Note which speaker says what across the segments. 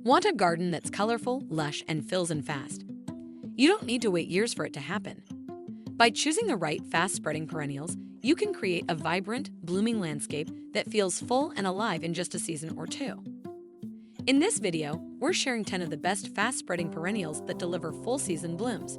Speaker 1: Want a garden that's colorful, lush, and fills in fast? You don't need to wait years for it to happen. By choosing the right fast-spreading perennials, you can create a vibrant, blooming landscape that feels full and alive in just a season or two. In this video, we're sharing 10 of the best fast-spreading perennials that deliver full-season blooms.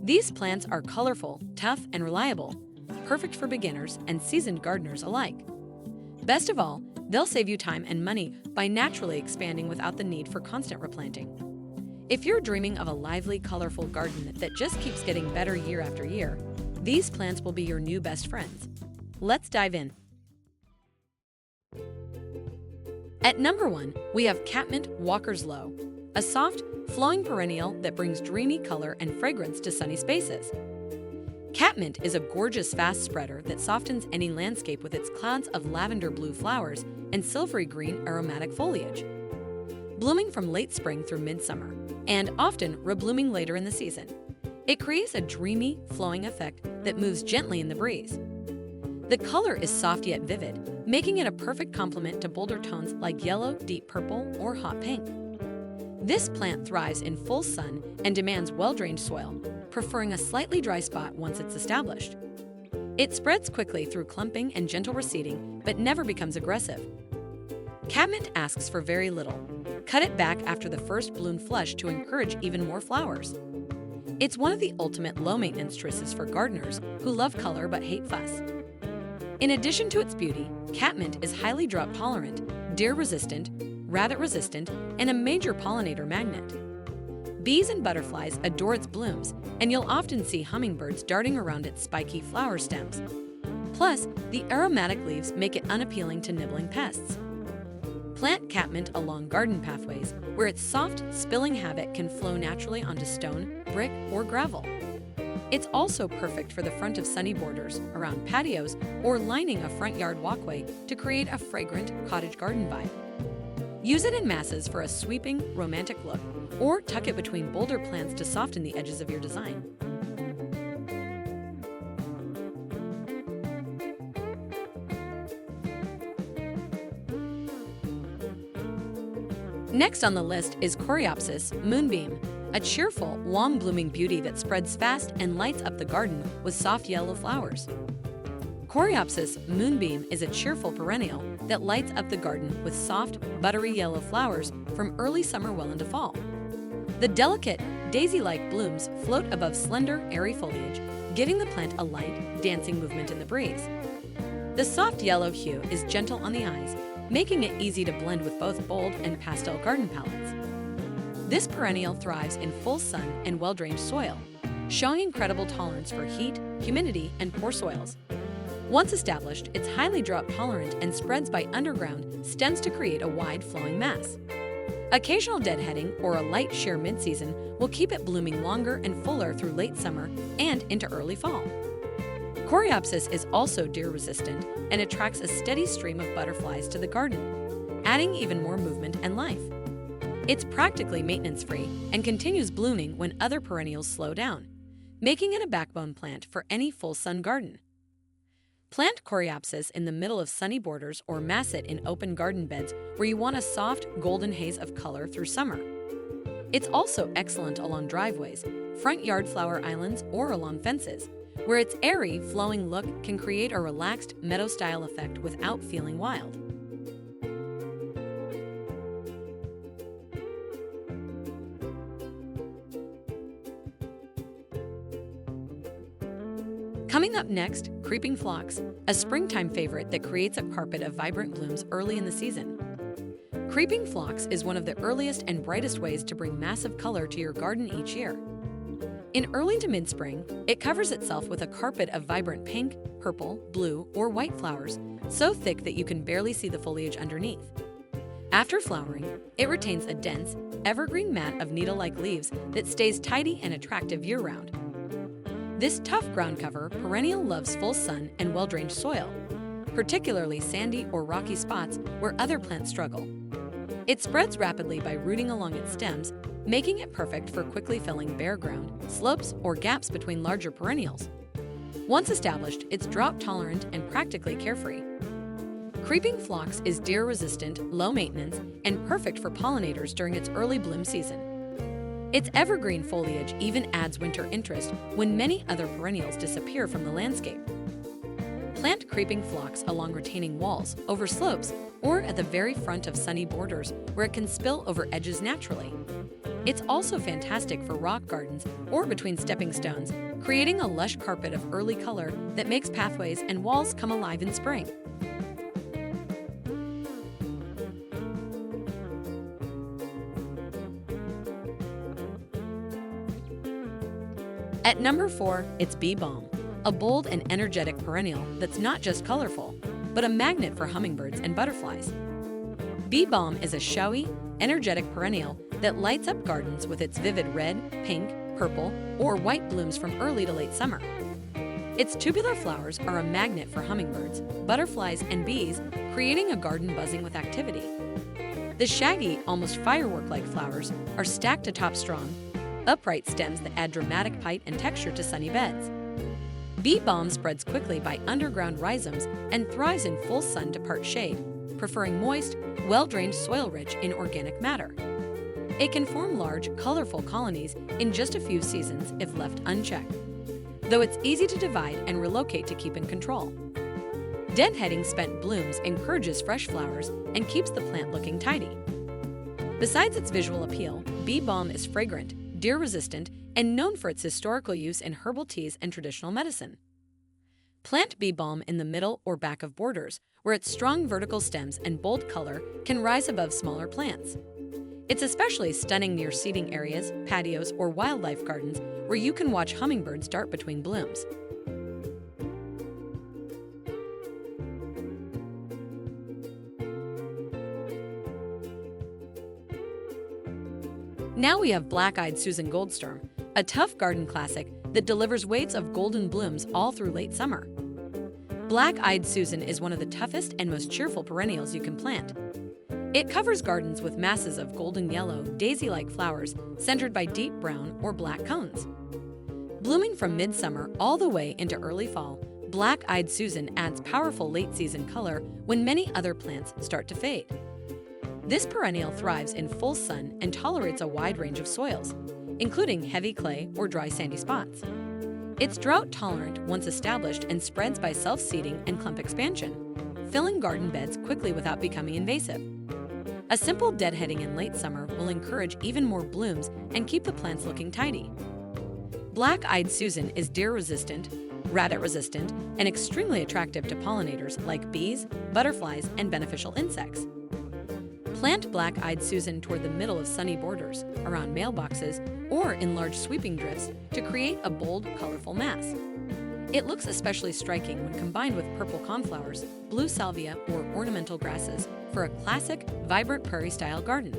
Speaker 1: These plants are colorful, tough, and reliable, perfect for beginners and seasoned gardeners alike. Best of all, they'll save you time and money by naturally expanding without the need for constant replanting. If you're dreaming of a lively, colorful garden that just keeps getting better year after year, these plants will be your new best friends. Let's dive in. At number 1, we have Catmint Walker's Low, a soft, flowing perennial that brings dreamy color and fragrance to sunny spaces. Catmint is a gorgeous fast spreader that softens any landscape with its clouds of lavender blue flowers and silvery green aromatic foliage. Blooming from late spring through midsummer, and often reblooming later in the season, it creates a dreamy, flowing effect that moves gently in the breeze. The color is soft yet vivid, making it a perfect complement to bolder tones like yellow, deep purple, or hot pink. This plant thrives in full sun and demands well-drained soil, preferring a slightly dry spot once it's established. It spreads quickly through clumping and gentle reseeding, but never becomes aggressive. Catmint asks for very little. Cut it back after the first bloom flush to encourage even more flowers. It's one of the ultimate low-maintenance choices for gardeners who love color but hate fuss. In addition to its beauty, catmint is highly drought-tolerant, deer-resistant, rabbit-resistant, and a major pollinator magnet. Bees and butterflies adore its blooms, and you'll often see hummingbirds darting around its spiky flower stems. Plus, the aromatic leaves make it unappealing to nibbling pests. Plant catmint along garden pathways, where its soft, spilling habit can flow naturally onto stone, brick, or gravel. It's also perfect for the front of sunny borders, around patios, or lining a front yard walkway to create a fragrant cottage garden vibe. Use it in masses for a sweeping, romantic look, or tuck it between bolder plants to soften the edges of your design. Next on the list is Coreopsis Moonbeam, a cheerful, long-blooming beauty that spreads fast and lights up the garden with soft yellow flowers. Coreopsis Moonbeam is a cheerful perennial that lights up the garden with soft, buttery yellow flowers from early summer well into fall. The delicate, daisy-like blooms float above slender, airy foliage, giving the plant a light, dancing movement in the breeze. The soft yellow hue is gentle on the eyes, making it easy to blend with both bold and pastel garden palettes. This perennial thrives in full sun and well-drained soil, showing incredible tolerance for heat, humidity, and poor soils. Once established, it's highly drought-tolerant and spreads by underground stems to create a wide, flowing mass. Occasional deadheading or a light shear mid-season will keep it blooming longer and fuller through late summer and into early fall. Coreopsis is also deer-resistant and attracts a steady stream of butterflies to the garden, adding even more movement and life. It's practically maintenance-free and continues blooming when other perennials slow down, making it a backbone plant for any full-sun garden. Plant Coreopsis in the middle of sunny borders or mass it in open garden beds where you want a soft, golden haze of color through summer. It's also excellent along driveways, front yard flower islands, or along fences, where its airy, flowing look can create a relaxed, meadow-style effect without feeling wild. Coming up next, creeping phlox, a springtime favorite that creates a carpet of vibrant blooms early in the season. Creeping phlox is one of the earliest and brightest ways to bring massive color to your garden each year. In early to mid-spring, it covers itself with a carpet of vibrant pink, purple, blue, or white flowers, so thick that you can barely see the foliage underneath. After flowering, it retains a dense, evergreen mat of needle-like leaves that stays tidy and attractive year-round. This tough ground cover perennial loves full sun and well-drained soil, particularly sandy or rocky spots where other plants struggle. It spreads rapidly by rooting along its stems, making it perfect for quickly filling bare ground, slopes, or gaps between larger perennials. Once established, it's drought-tolerant and practically carefree. Creeping phlox is deer-resistant, low-maintenance, and perfect for pollinators during its early bloom season. Its evergreen foliage even adds winter interest when many other perennials disappear from the landscape. Plant creeping phlox along retaining walls, over slopes, or at the very front of sunny borders where it can spill over edges naturally. It's also fantastic for rock gardens or between stepping stones, creating a lush carpet of early color that makes pathways and walls come alive in spring. At number 4, it's bee balm, a bold and energetic perennial that's not just colorful, but a magnet for hummingbirds and butterflies. Bee balm is a showy, energetic perennial that lights up gardens with its vivid red, pink, purple, or white blooms from early to late summer. Its tubular flowers are a magnet for hummingbirds, butterflies, and bees, creating a garden buzzing with activity. The shaggy, almost firework-like flowers are stacked atop strong, upright stems that add dramatic height and texture to sunny beds. Bee balm spreads quickly by underground rhizomes and thrives in full sun to part shade, preferring moist, well-drained soil rich in organic matter. It can form large, colorful colonies in just a few seasons if left unchecked, though it's easy to divide and relocate to keep in control. Deadheading spent blooms encourages fresh flowers and keeps the plant looking tidy. Besides its visual appeal, bee balm is fragrant, deer-resistant, and known for its historical use in herbal teas and traditional medicine. Plant bee balm in the middle or back of borders, where its strong vertical stems and bold color can rise above smaller plants. It's especially stunning near seating areas, patios, or wildlife gardens where you can watch hummingbirds dart between blooms. Now we have Black-Eyed Susan Goldsturm, a tough garden classic that delivers waves of golden blooms all through late summer. Black-Eyed Susan is one of the toughest and most cheerful perennials you can plant. It covers gardens with masses of golden yellow, daisy-like flowers centered by deep brown or black cones. Blooming from midsummer all the way into early fall, Black-Eyed Susan adds powerful late-season color when many other plants start to fade. This perennial thrives in full sun and tolerates a wide range of soils, including heavy clay or dry sandy spots. It's drought-tolerant once established and spreads by self-seeding and clump expansion, filling garden beds quickly without becoming invasive. A simple deadheading in late summer will encourage even more blooms and keep the plants looking tidy. Black-Eyed Susan is deer-resistant, rabbit-resistant, and extremely attractive to pollinators like bees, butterflies, and beneficial insects. Plant Black-Eyed Susan toward the middle of sunny borders, around mailboxes, or in large sweeping drifts to create a bold, colorful mass. It looks especially striking when combined with purple coneflowers, blue salvia, or ornamental grasses for a classic, vibrant prairie-style garden.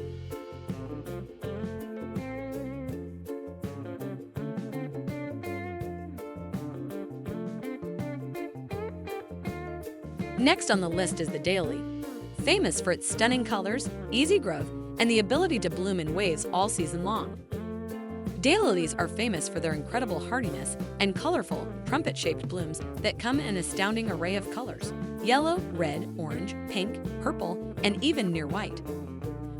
Speaker 1: Next on the list is the Daylily. Famous for its stunning colors, easy growth, and the ability to bloom in waves all season long. Daylilies are famous for their incredible hardiness and colorful, trumpet-shaped blooms that come in an astounding array of colors: yellow, red, orange, pink, purple, and even near white.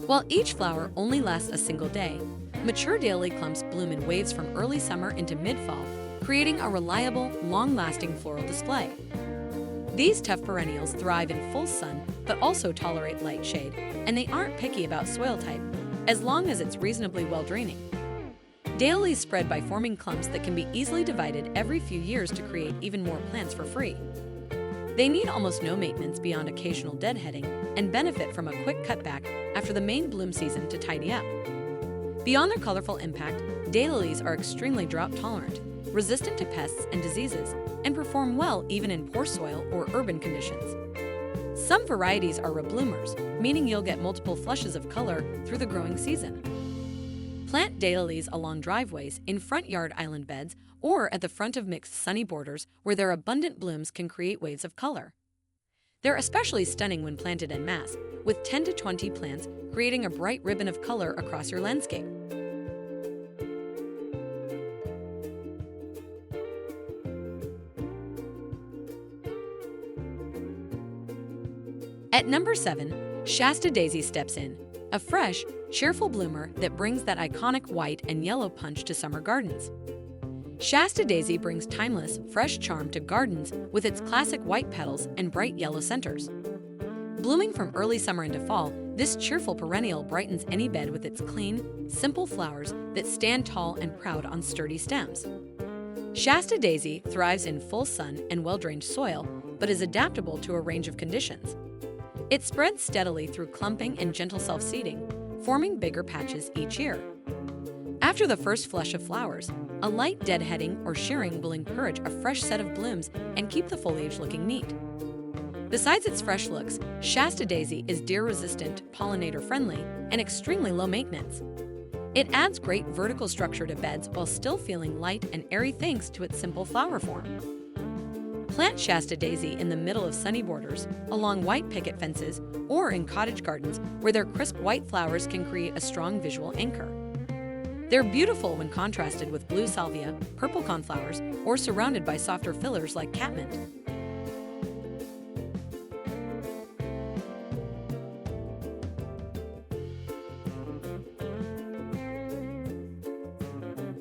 Speaker 1: While each flower only lasts a single day, mature daylily clumps bloom in waves from early summer into mid-fall, creating a reliable, long-lasting floral display. These tough perennials thrive in full sun, but also tolerate light shade, and they aren't picky about soil type, as long as it's reasonably well-draining. Daylilies spread by forming clumps that can be easily divided every few years to create even more plants for free. They need almost no maintenance beyond occasional deadheading and benefit from a quick cutback after the main bloom season to tidy up. Beyond their colorful impact, daylilies are extremely drought-tolerant, resistant to pests and diseases, and perform well even in poor soil or urban conditions. Some varieties are rebloomers, meaning you'll get multiple flushes of color through the growing season. Plant daylilies along driveways, in front yard island beds, or at the front of mixed sunny borders where their abundant blooms can create waves of color. They're especially stunning when planted en masse, with 10 to 20 plants creating a bright ribbon of color across your landscape. At number 7, Shasta daisy steps in, a fresh, cheerful bloomer that brings that iconic white and yellow punch to summer gardens. Shasta daisy brings timeless, fresh charm to gardens with its classic white petals and bright yellow centers. Blooming from early summer into fall, this cheerful perennial brightens any bed with its clean, simple flowers that stand tall and proud on sturdy stems. Shasta daisy thrives in full sun and well-drained soil, but is adaptable to a range of conditions. It spreads steadily through clumping and gentle self-seeding, forming bigger patches each year. After the first flush of flowers, a light deadheading or shearing will encourage a fresh set of blooms and keep the foliage looking neat. Besides its fresh looks, Shasta daisy is deer-resistant, pollinator-friendly, and extremely low maintenance. It adds great vertical structure to beds while still feeling light and airy thanks to its simple flower form. Plant Shasta daisy in the middle of sunny borders, along white picket fences, or in cottage gardens where their crisp white flowers can create a strong visual anchor. They're beautiful when contrasted with blue salvia, purple coneflowers, or surrounded by softer fillers like catmint.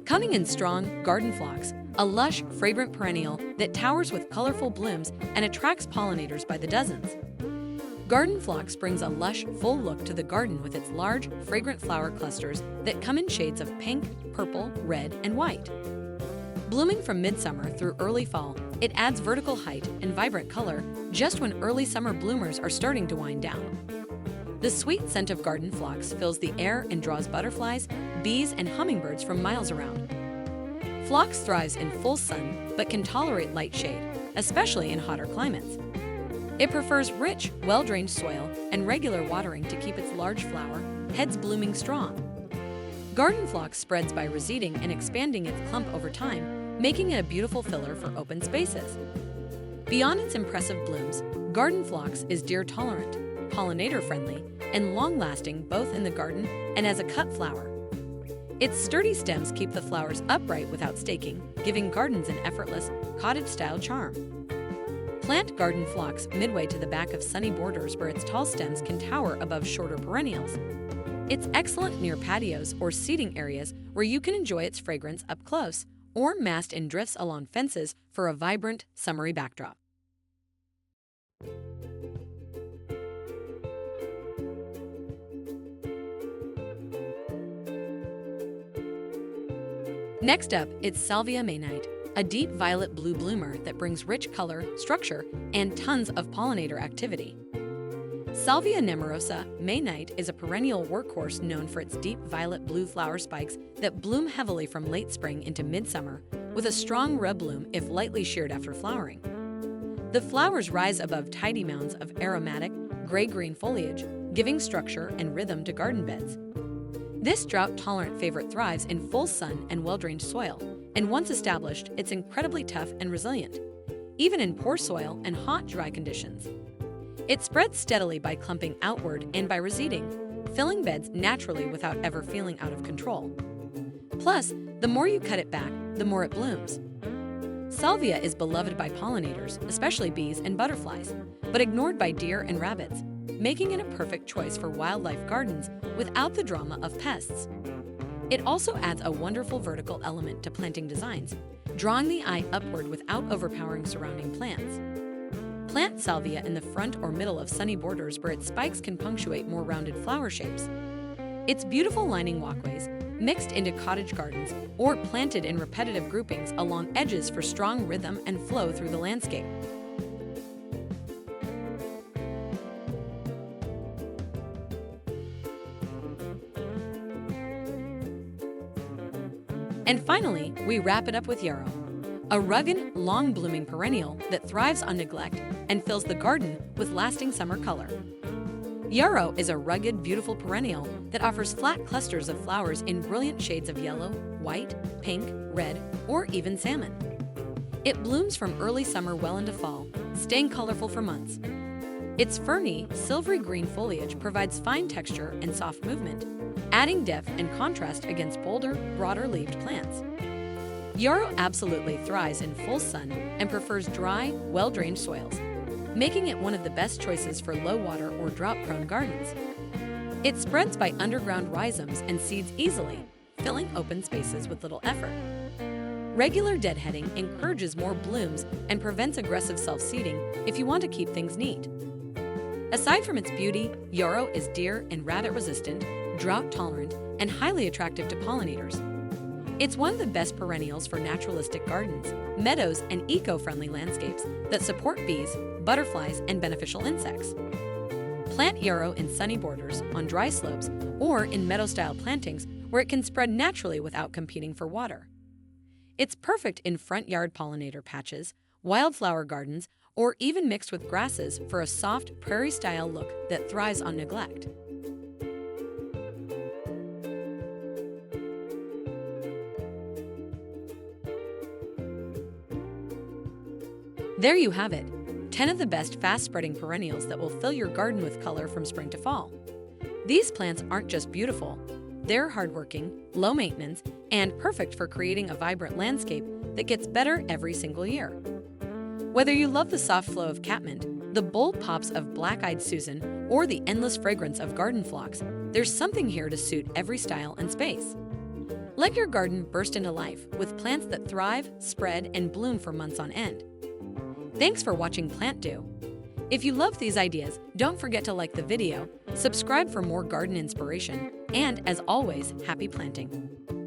Speaker 1: Coming in strong, garden phlox, a lush, fragrant perennial that towers with colorful blooms and attracts pollinators by the dozens. Garden phlox brings a lush, full look to the garden with its large, fragrant flower clusters that come in shades of pink, purple, red, and white. Blooming from midsummer through early fall, it adds vertical height and vibrant color just when early summer bloomers are starting to wind down. The sweet scent of garden phlox fills the air and draws butterflies, bees, and hummingbirds from miles around. Phlox thrives in full sun but can tolerate light shade, especially in hotter climates. It prefers rich, well-drained soil and regular watering to keep its large flower heads blooming strong. Garden phlox spreads by reseeding and expanding its clump over time, making it a beautiful filler for open spaces. Beyond its impressive blooms, garden phlox is deer-tolerant, pollinator-friendly, and long-lasting both in the garden and as a cut flower. Its sturdy stems keep the flowers upright without staking, giving gardens an effortless, cottage-style charm. Plant garden phlox midway to the back of sunny borders where its tall stems can tower above shorter perennials. It's excellent near patios or seating areas where you can enjoy its fragrance up close, or massed in drifts along fences for a vibrant, summery backdrop. Next up, it's Salvia Maynight, a deep violet blue bloomer that brings rich color, structure, and tons of pollinator activity. Salvia nemorosa Maynight is a perennial workhorse known for its deep violet blue flower spikes that bloom heavily from late spring into midsummer, with a strong red bloom if lightly sheared after flowering. The flowers rise above tidy mounds of aromatic, gray-green foliage, giving structure and rhythm to garden beds. This drought-tolerant favorite thrives in full sun and well-drained soil, and once established, it's incredibly tough and resilient, even in poor soil and hot, dry conditions. It spreads steadily by clumping outward and by reseeding, filling beds naturally without ever feeling out of control. Plus, the more you cut it back, the more it blooms. Salvia is beloved by pollinators, especially bees and butterflies, but ignored by deer and rabbits, making it a perfect choice for wildlife gardens without the drama of pests. It also adds a wonderful vertical element to planting designs, drawing the eye upward without overpowering surrounding plants. Plant salvia in the front or middle of sunny borders where its spikes can punctuate more rounded flower shapes. Its beautiful lining walkways, mixed into cottage gardens, or planted in repetitive groupings along edges for strong rhythm and flow through the landscape. And finally, we wrap it up with Yarrow, a rugged, long-blooming perennial that thrives on neglect and fills the garden with lasting summer color. Yarrow is a rugged, beautiful perennial that offers flat clusters of flowers in brilliant shades of yellow, white, pink, red, or even salmon. It blooms from early summer well into fall, staying colorful for months. Its ferny, silvery green foliage provides fine texture and soft movement, adding depth and contrast against bolder, broader-leaved plants. Yarrow absolutely thrives in full sun and prefers dry, well-drained soils. making it one of the best choices for low-water or drought-prone gardens. It spreads by underground rhizomes and seeds easily, filling open spaces with little effort. Regular deadheading encourages more blooms and prevents aggressive self-seeding if you want to keep things neat. Aside from its beauty, Yarrow is deer and rabbit-resistant, drought-tolerant, and highly attractive to pollinators. It's one of the best perennials for naturalistic gardens, meadows, and eco-friendly landscapes that support bees, butterflies, and beneficial insects. Plant Yarrow in sunny borders, on dry slopes, or in meadow-style plantings where it can spread naturally without competing for water. It's perfect in front yard pollinator patches, wildflower gardens, or even mixed with grasses for a soft, prairie-style look that thrives on neglect. There you have it, 10 of the best fast-spreading perennials that will fill your garden with color from spring to fall. These plants aren't just beautiful, they're hardworking, low maintenance, and perfect for creating a vibrant landscape that gets better every single year. Whether you love the soft flow of catmint, the bold pops of black-eyed Susan, or the endless fragrance of garden phlox, there's something here to suit every style and space. Let your garden burst into life with plants that thrive, spread, and bloom for months on end. Thanks for watching PlantDo. If you love these ideas, don't forget to like the video, subscribe for more garden inspiration, and as always, happy planting!